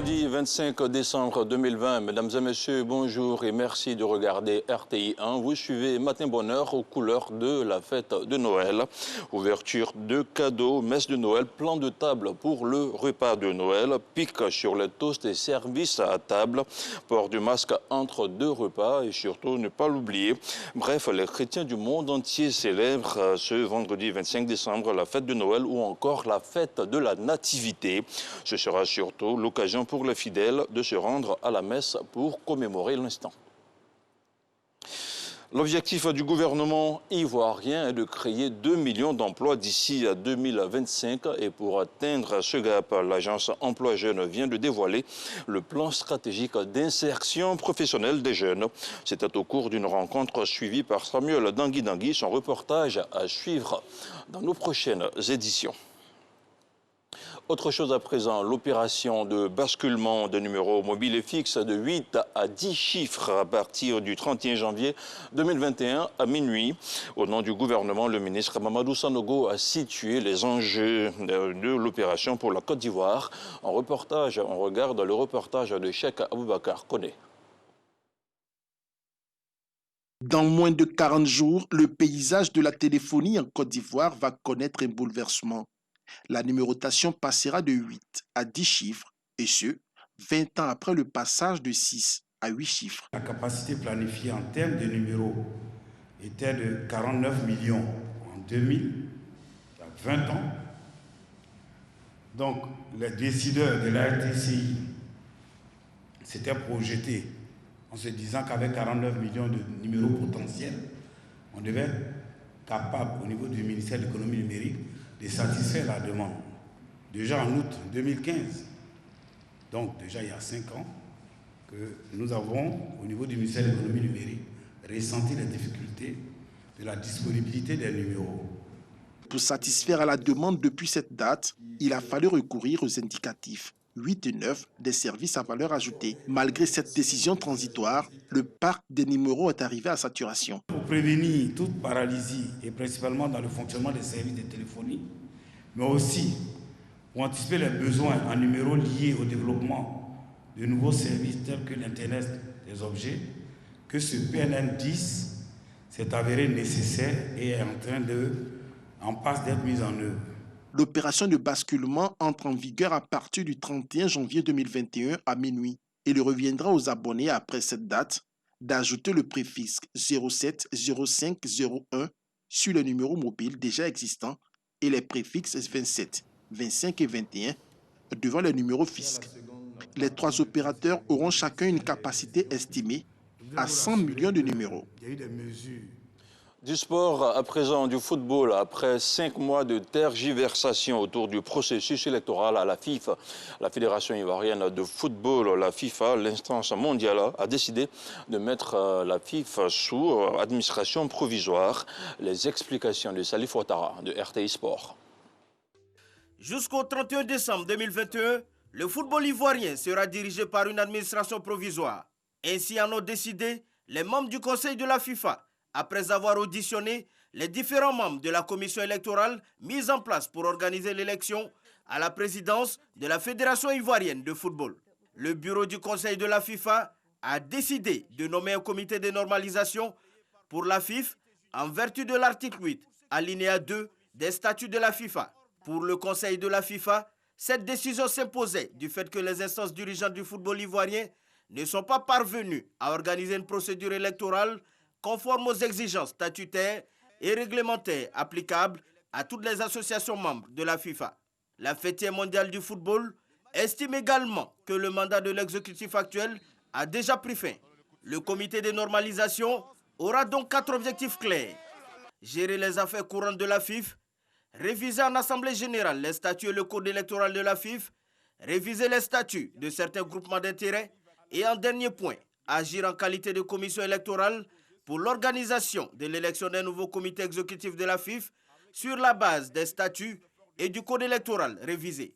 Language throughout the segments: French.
Vendredi 25 décembre 2020, mesdames et messieurs, bonjour et merci de regarder RTI 1. Vous suivez Matin Bonheur aux couleurs de la fête de Noël. Ouverture de cadeaux, messe de Noël, plan de table pour le repas de Noël, pic sur les toasts et services à table, port du masque entre deux repas et surtout ne pas l'oublier. Bref, les chrétiens du monde entier célèbrent ce vendredi 25 décembre la fête de Noël ou encore la fête de la Nativité. Ce sera surtout l'occasion pour les fidèles de se rendre à la messe pour commémorer l'instant. L'objectif du gouvernement ivoirien est de créer 2 millions d'emplois d'ici à 2025 et pour atteindre ce gap, l'agence Emploi Jeunes vient de dévoiler le plan stratégique d'insertion professionnelle des jeunes. C'était au cours d'une rencontre suivie par Samuel Dangui, son reportage à suivre dans nos prochaines éditions. Autre chose à présent, l'opération de basculement de numéros mobiles et fixes de 8 à 10 chiffres à partir du 31 janvier 2021 à minuit. Au nom du gouvernement, le ministre Mamadou Sanogo a situé les enjeux de l'opération pour la Côte d'Ivoire. En reportage, on regarde le reportage de Cheikh Aboubakar Koné. Dans moins de 40 jours, le paysage de la téléphonie en Côte d'Ivoire va connaître un bouleversement. La numérotation passera de 8 à 10 chiffres, et ce, 20 ans après le passage de 6 à 8 chiffres. La capacité planifiée en termes de numéros était de 49 millions en 2000, il y a 20 ans. Donc, les décideurs de la RTCI s'étaient projetés en se disant qu'avec 49 millions de numéros potentiels, on devait être capable, au niveau du ministère de l'économie numérique, de satisfaire la demande. Déjà en août 2015, donc déjà il y a 5 ans, que nous avons, au niveau du ministère de l'économie numérique, ressenti les difficultés de la disponibilité des numéros. Pour satisfaire à la demande depuis cette date, il a fallu recourir aux indicatifs 8 et 9 des services à valeur ajoutée. Malgré cette décision transitoire, le parc des numéros est arrivé à saturation. Pour prévenir toute paralysie, et principalement dans le fonctionnement des services de téléphonie, mais aussi pour anticiper les besoins en numéros liés au développement de nouveaux services tels que l'Internet des objets, que ce PNN 10 s'est avéré nécessaire et est en passe d'être mis en œuvre. L'opération de basculement entre en vigueur à partir du 31 janvier 2021 à minuit. Il reviendra aux abonnés après cette date d'ajouter le préfixe 07 05 01 sur les numéros mobiles déjà existants et les préfixes 27, 25 et 21 devant les numéros fiscs. Les 3 opérateurs auront chacun une capacité estimée à 100 millions de numéros. Il y a eu des mesures. Du sport, à présent du football, après 5 mois de tergiversation autour du processus électoral à la FIFA, la Fédération ivoirienne de football, la FIFA, l'instance mondiale, a décidé de mettre la FIFA sous administration provisoire. Les explications de Salif Ouattara de RTI Sport. Jusqu'au 31 décembre 2021, le football ivoirien sera dirigé par une administration provisoire. Ainsi en ont décidé les membres du Conseil de la FIFA, après avoir auditionné les différents membres de la commission électorale mise en place pour organiser l'élection à la présidence de la Fédération ivoirienne de football. Le bureau du Conseil de la FIFA a décidé de nommer un comité de normalisation pour la FIFA en vertu de l'article 8, alinéa 2 des statuts de la FIFA. Pour le Conseil de la FIFA, cette décision s'imposait du fait que les instances dirigeantes du football ivoirien ne sont pas parvenues à organiser une procédure électorale conforme aux exigences statutaires et réglementaires applicables à toutes les associations membres de la FIFA. La fêtière mondiale du football estime également que le mandat de l'exécutif actuel a déjà pris fin. Le comité de normalisation aura donc 4 objectifs clairs. Gérer les affaires courantes de la FIFA, réviser en assemblée générale les statuts et le code électoral de la FIFA, réviser les statuts de certains groupements d'intérêts et en dernier point, agir en qualité de commission électorale pour l'organisation de l'élection d'un nouveau comité exécutif de la FIFA sur la base des statuts et du code électoral révisé.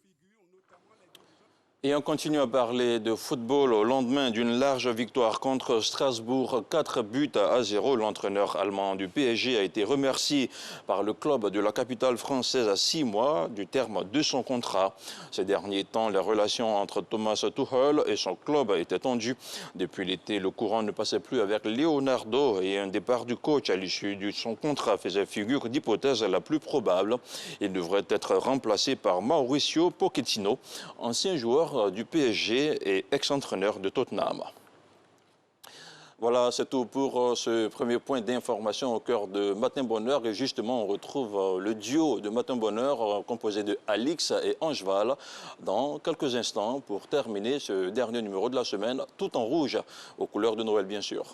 Et on continue à parler de football au lendemain d'une large victoire contre Strasbourg, 4-0. L'entraîneur allemand du PSG a été remercié par le club de la capitale française à 6 mois du terme de son contrat. Ces derniers temps, les relations entre Thomas Tuchel et son club étaient tendues. Depuis l'été, le courant ne passait plus avec Leonardo et un départ du coach à l'issue de son contrat faisait figure d'hypothèse la plus probable. Il devrait être remplacé par Mauricio Pochettino, ancien joueur du PSG et ex-entraîneur de Tottenham. Voilà, c'est tout pour ce premier point d'information au cœur de Matin Bonheur. Et justement, on retrouve le duo de Matin Bonheur composé de Alix et Angeval dans quelques instants pour terminer ce dernier numéro de la semaine, tout en rouge, aux couleurs de Noël bien sûr.